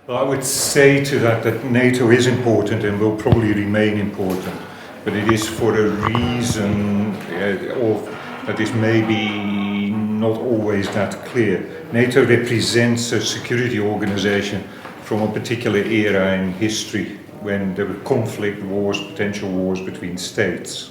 Well, I would say to that NATO is important and will probably remain important, but it is for a reason that is maybe not always that clear. NATO represents a security organization from a particular era in history when there were conflict wars, potential wars between states.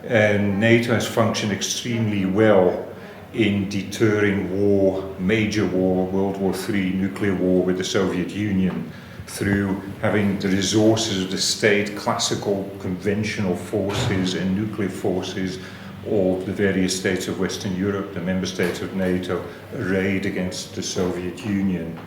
And NATO has functioned extremely well in deterring war, major war, World War III, nuclear war with the Soviet Union, through having the resources of the state, classical conventional forces and nuclear forces, all the various states of Western Europe, the member states of NATO, arrayed against the Soviet Union.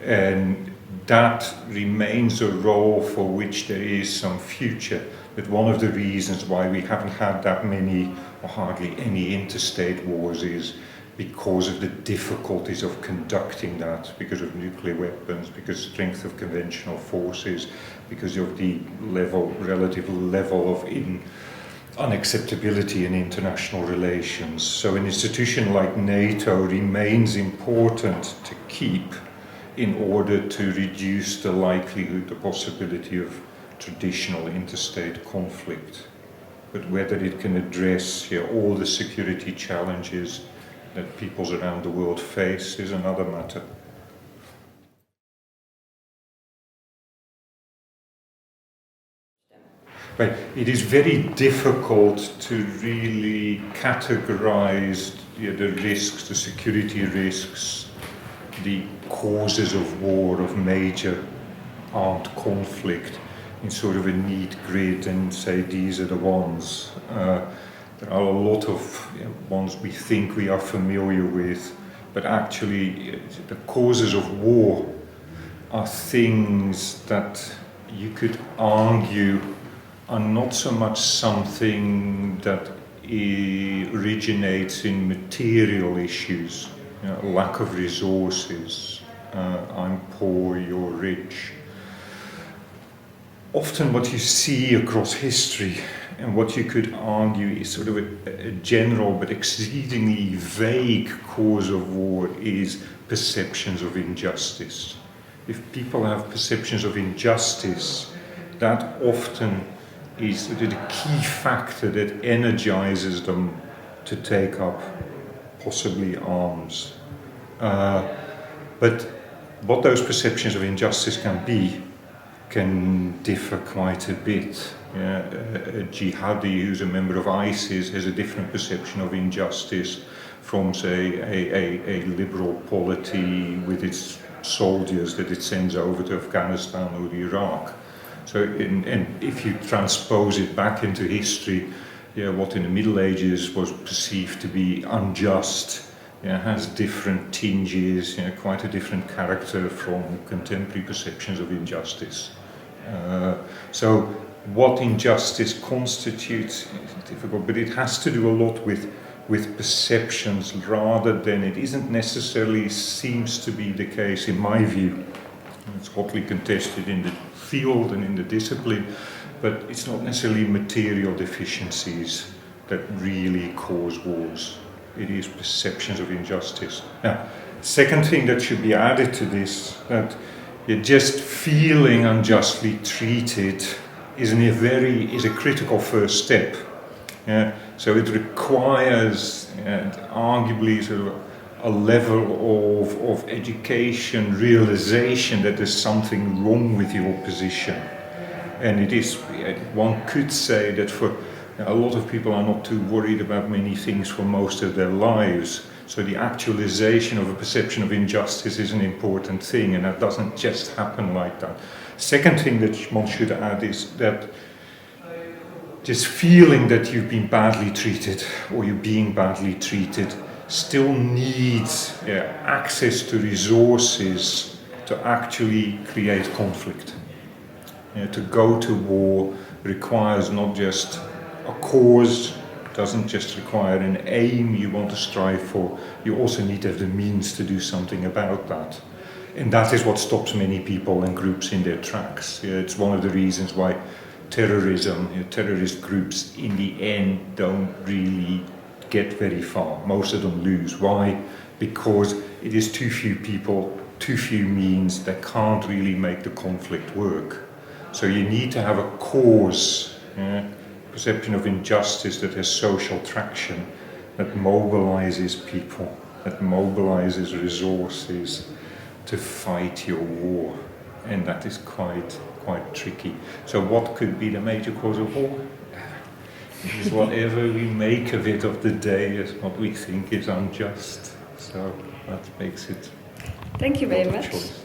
And that remains a role for which there is some future. But one of the reasons why we haven't had that many or hardly any interstate wars is because of the difficulties of conducting that, because of nuclear weapons, because of strength of conventional forces, because of the relative level of unacceptability in international relations. So an institution like NATO remains important to keep in order to reduce the likelihood, the possibility of traditional interstate conflict. But whether it can address all the security challenges that peoples around the world face is another matter. Right. It is very difficult to really categorize the risks, the security risks, the causes of war, of major armed conflict in sort of a neat grid and say these are the ones. There are a lot of ones we think we are familiar with, but actually the causes of war are things that you could argue are not so much something that originates in material issues, lack of resources, I'm poor, you're rich. Often what you see across history and what you could argue is sort of a general but exceedingly vague cause of war is perceptions of injustice. If people have perceptions of injustice, that often is the key factor that energizes them to take up possibly arms. But what those perceptions of injustice can be can differ quite a bit. A jihadi who's a member of ISIS has a different perception of injustice from, say, a liberal polity with its soldiers that it sends over to Afghanistan or Iraq. So, and if you transpose it back into history, what in the Middle Ages was perceived to be unjust, has different tinges, quite a different character from contemporary perceptions of injustice. So what injustice constitutes is difficult, but it has to do a lot with perceptions rather than it isn't necessarily seems to be the case in my view. It's hotly contested in the field and in the discipline, but it's not necessarily material deficiencies that really cause wars. It is perceptions of injustice. Now, second thing that should be added to this, that you're just feeling unjustly treated is a critical first step. So it requires arguably sort of a level of education, realization that there's something wrong with your position. And it is, one could say that for a lot of people are not too worried about many things for most of their lives. So the actualization of a perception of injustice is an important thing, and that doesn't just happen like that. Second thing that one should add is that this feeling that you've been badly treated or you're being badly treated still needs access to resources to actually create conflict. To go to war requires not just a cause, doesn't just require an aim you want to strive for, you also need to have the means to do something about that. And that is what stops many people and groups in their tracks. It's one of the reasons why terrorism, terrorist groups in the end don't really get very far. Most of them lose. Why? Because it is too few people, too few means that can't really make the conflict work. So you need to have a cause, perception of injustice that has social traction, that mobilizes people, that mobilizes resources to fight your war. And that is quite tricky. So what could be the major cause of war? It is whatever we make of it of the day is what we think is unjust. So that makes it Thank you very much. choice.